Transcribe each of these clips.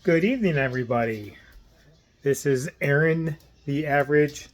Good evening, everybody. This is Aaron, the average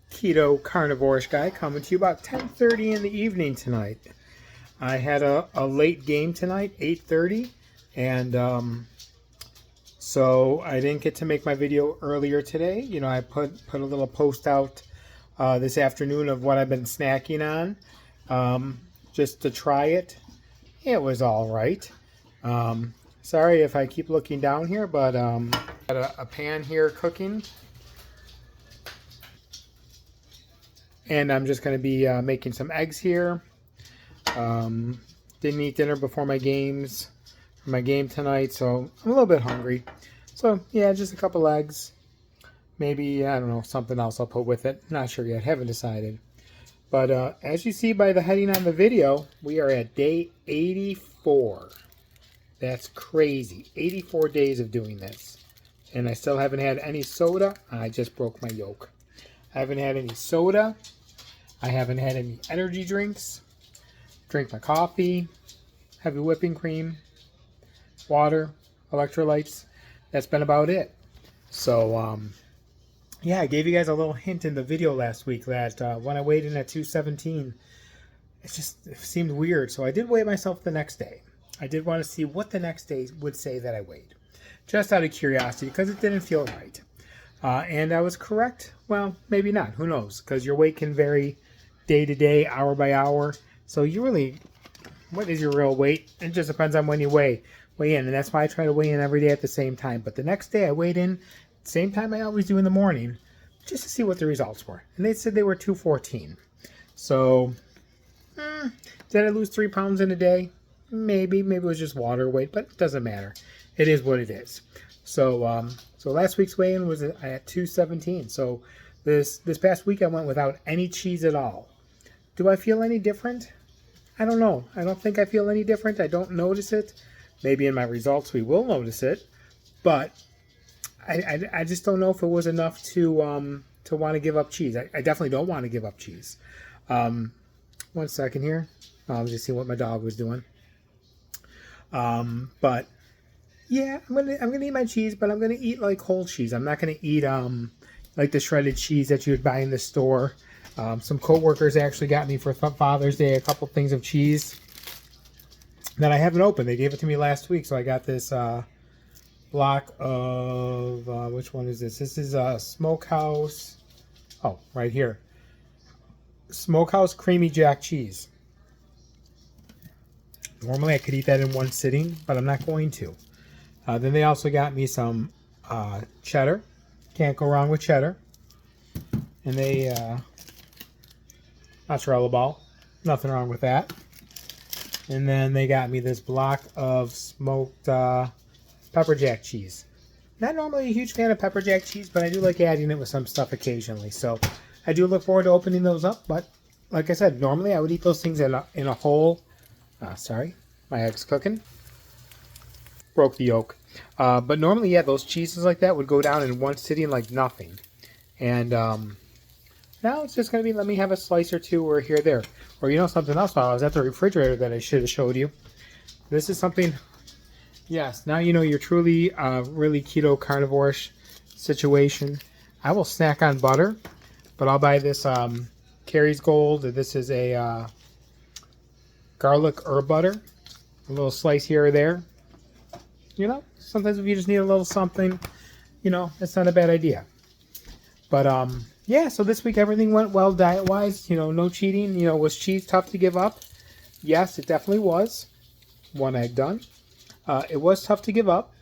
keto carnivore guy, coming to you about 10:30 in the evening tonight. I had a late game tonight, 8:30, and so I didn't get to make my video earlier today. I put a little post out this afternoon of what I've been snacking on, just to try it. It was all right. Sorry if I keep looking down here, but got a pan here cooking, and I'm just going to be making some eggs here. Didn't eat dinner before my game tonight, so I'm a little bit hungry. So yeah, just a couple eggs, maybe I don't know, something else I'll put with it. Not sure yet, haven't decided. But as you see by the heading on the video, we are at day 84. That's crazy. 84 days of doing this. And I still haven't had any soda. I just broke my yoke. I haven't had any soda. I haven't had any energy drinks. Drink my coffee. Heavy whipping cream. Water. Electrolytes. That's been about it. So, yeah, I gave you guys a little hint in the video last week that when I weighed in at 217, it seemed weird. So I did weigh myself the next day. I did want to see what the next day would say that I weighed, just out of curiosity, because it didn't feel right. And I was correct. Well, maybe not. Who knows? Because your weight can vary day to day, hour by hour. So what is your real weight? It just depends on when you weigh in. And that's why I try to weigh in every day at the same time. But the next day I weighed in, same time I always do in the morning, just to see what the results were. And they said they were 214. So, did I lose 3 pounds in a day? Maybe it was just water weight, but it doesn't matter. It is what it is. So so last week's weigh-in was at 217. So this past week I went without any cheese at all. Do I feel any different? I don't know. I don't think I feel any different. I don't notice it. Maybe in my results we will notice it, but I just don't know if it was enough to want to give up cheese. I definitely don't want to give up cheese. 1 second here. I'll just see what my dog was doing. But yeah, I'm gonna eat my cheese, but I'm gonna eat like whole cheese. I'm not gonna eat like the shredded cheese that you would buy in the store. Some coworkers actually got me for Father's Day a couple things of cheese that I haven't opened. They gave it to me last week, so I got this block of which one is this? This is Smokehouse. Oh, right here, Smokehouse Creamy Jack cheese. Normally I could eat that in one sitting, but I'm not going to. Then they also got me some cheddar. Can't go wrong with cheddar. And they mozzarella ball. Nothing wrong with that. And then they got me this block of smoked pepper jack cheese. Not normally a huge fan of pepper jack cheese, but I do like adding it with some stuff occasionally. So I do look forward to opening those up. But like I said, normally I would eat those things in a whole. Sorry, my egg's cooking. Broke the yolk. But normally, yeah, those cheeses like that would go down in one sitting like nothing. And now it's just going to be, let me have a slice or two or here or there. Or something else while I was at the refrigerator that I should have showed you. This is something, yes, now you know you're truly really keto carnivore situation. I will snack on butter, but I'll buy this Kerry's Gold. This is a garlic herb butter, a little slice here or there. Sometimes if you just need a little something, it's not a bad idea. But yeah, so this week everything went well diet-wise. No cheating. Was cheese tough to give up? Yes, it definitely was. 1 egg done. It was tough to give up.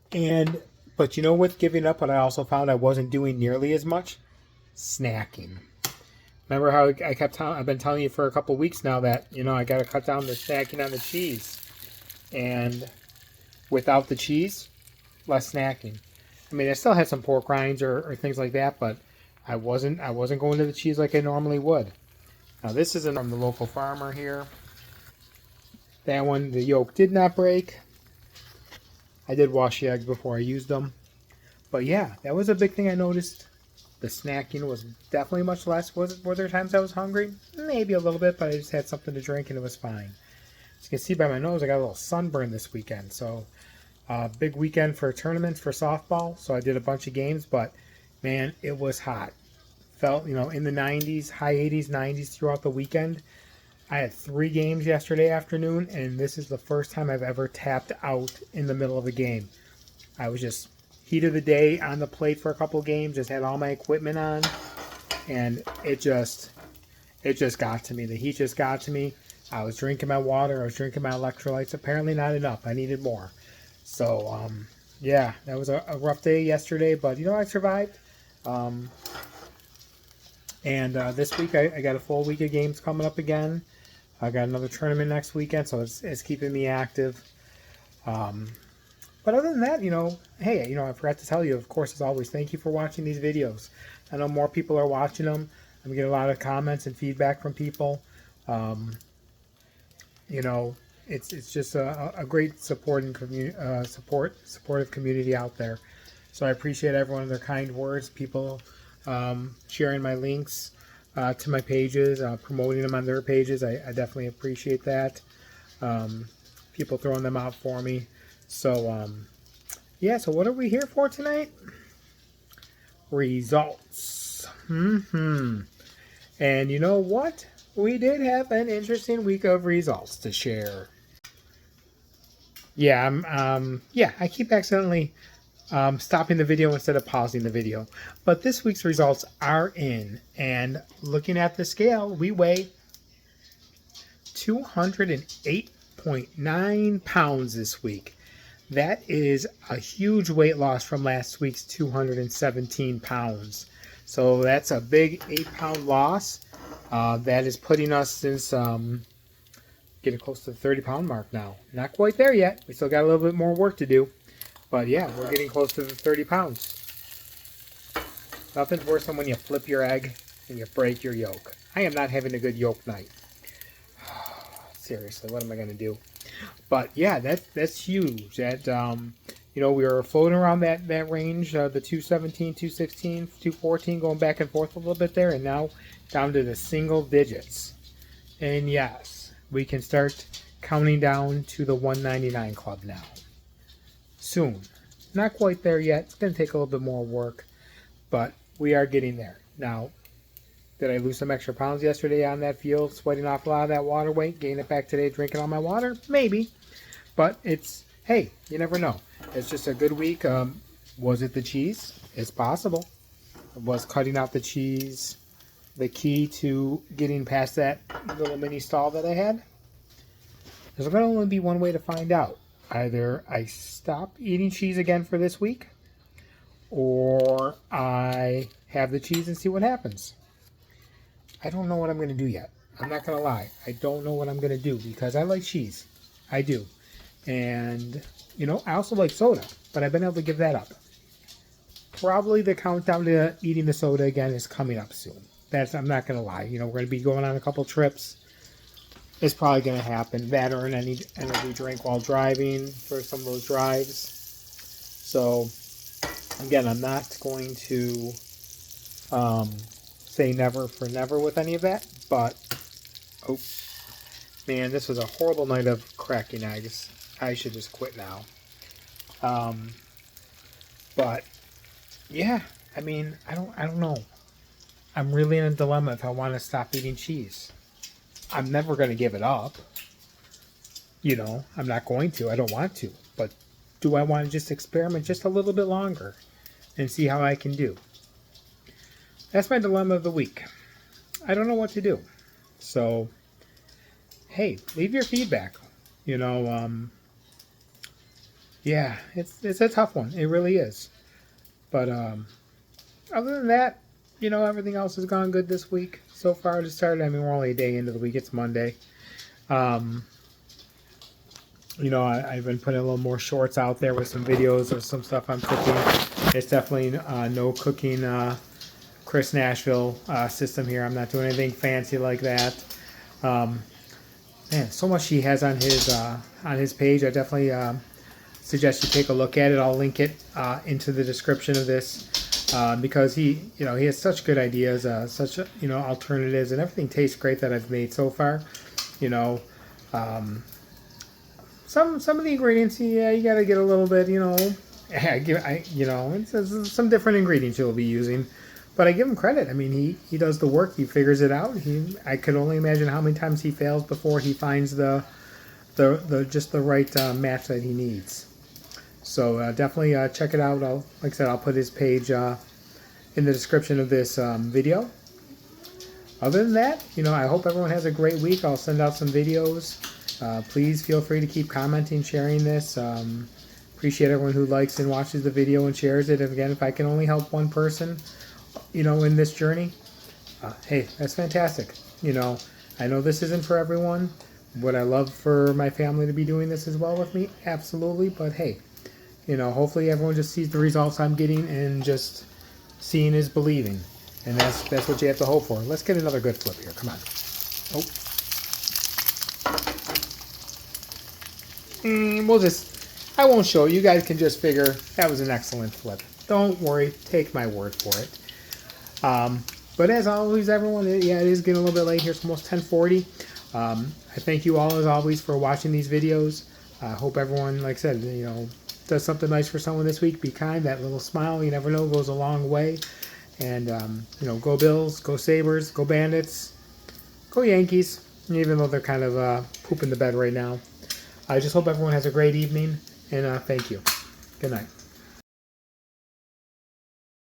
But with giving up, what I also found I wasn't doing nearly as much? Snacking. Remember how I've been telling you for a couple weeks now that, I got to cut down the snacking on the cheese. And without the cheese, less snacking. I mean, I still had some pork rinds or things like that, but I wasn't going to the cheese like I normally would. Now, this is from the local farmer here. That one, the yolk did not break. I did wash the eggs before I used them. But yeah, that was a big thing I noticed. The snacking was definitely much less. Were there times I was hungry? Maybe a little bit, but I just had something to drink and it was fine. As you can see by my nose, I got a little sunburn this weekend. So Big weekend for tournaments for softball, so I did a bunch of games, but man, it was hot. Felt, in the 90s, high 80s, 90s throughout the weekend. I had 3 games yesterday afternoon, and this is the first time I've ever tapped out in the middle of a game. I was just heat of the day on the plate for a couple games, just had all my equipment on, and it just got to me. The heat just got to me. I was drinking my water, I was drinking my electrolytes. Apparently not enough. I needed more. So, yeah, that was a rough day yesterday, but I survived. And this week I got a full week of games coming up again. I got another tournament next weekend, so it's keeping me active. But other than that, hey, I forgot to tell you, of course, as always, thank you for watching these videos. I know more people are watching them. I'm getting a lot of comments and feedback from people. It's just a great supportive community out there. So I appreciate everyone, their kind words, people sharing my links to my pages, promoting them on their pages. I definitely appreciate that. People throwing them out for me. So, yeah, so what are we here for tonight? Results. And you know what? We did have an interesting week of results to share. Yeah, I keep accidentally stopping the video instead of pausing the video. But this week's results are in, and looking at the scale, we weigh 208.9 pounds this week. That is a huge weight loss from last week's 217 pounds. So that's a big 8-pound loss. That is putting us since getting close to the 30-pound mark now. Not quite there yet. We still got a little bit more work to do. But yeah, we're getting close to the 30 pounds. Nothing's worse than when you flip your egg and you break your yolk. I am not having a good yolk night. Seriously, what am I going to do? But yeah, that's huge. That we were floating around that range, the 217, 216, 214, going back and forth a little bit there, and now down to the single digits. And yes, we can start counting down to the 199 club now. Soon. Not quite there yet. It's going to take a little bit more work, but we are getting there. Now, did I lose some extra pounds yesterday on that field, sweating off a lot of that water weight, gain it back today, drinking all my water? Maybe. But hey, you never know. It's just a good week. Was it the cheese? It's possible. Was cutting out the cheese the key to getting past that little mini stall that I had? There's going to only be one way to find out. Either I stop eating cheese again for this week, or I have the cheese and see what happens. I don't know what I'm going to do yet. I'm not going to lie. I don't know what I'm going to do because I like cheese. I do. And, I also like soda, but I've been able to give that up. Probably the countdown to eating the soda again is coming up soon. I'm not going to lie. We're going to be going on a couple trips. It's probably going to happen. That or an energy drink while driving for some of those drives. So, again, I'm not going to say never for never with any of that. But, oh, man, this was a horrible night of cracking eggs. I should just quit now. But, yeah, I mean, I don't know. I'm really in a dilemma if I want to stop eating cheese. I'm never going to give it up. I'm not going to. I don't want to. But do I want to just experiment just a little bit longer and see how I can do? That's my dilemma of the week. I don't know what to do. So, hey, leave your feedback. Yeah, it's a tough one. It really is. But other than that, everything else has gone good this week so far to start. I mean, we're only a day into the week. It's Monday. I've been putting a little more shorts out there with some videos of some stuff I'm cooking. It's definitely no cooking Chris Nashville system here. I'm not doing anything fancy like that. Man, so much he has on his page. I definitely suggest you take a look at it. I'll link it into the description of this. Because he has such good ideas, such alternatives, and everything tastes great that I've made so far. some of the ingredients, yeah, you got to get a little bit, you know. It's some different ingredients you'll be using, but I give him credit. I mean, he does the work. He figures it out. I could only imagine how many times he fails before he finds the just the right match that he needs. So definitely check it out. Like I said, I'll put his page in the description of this video. Other than that, I hope everyone has a great week. I'll send out some videos. Please feel free to keep commenting, sharing this. Appreciate everyone who likes and watches the video and shares it. And again, if I can only help one person, in this journey, hey, that's fantastic. I know this isn't for everyone. Would I love for my family to be doing this as well with me? Absolutely. But hey, hopefully everyone just sees the results I'm getting, and just seeing is believing. And that's what you have to hope for. Let's get another good flip here. Come on. Oh. I won't show you. You guys can just figure that was an excellent flip. Don't worry. Take my word for it. But as always, everyone, it is getting a little bit late here. It's almost 10:40. I thank you all, as always, for watching these videos. I hope everyone, like I said, does something nice for someone this week. Be kind. That little smile, you never know, goes a long way. And, go Bills, go Sabres, go Bandits, go Yankees, even though they're kind of pooping the bed right now. I just hope everyone has a great evening, and thank you. Good night.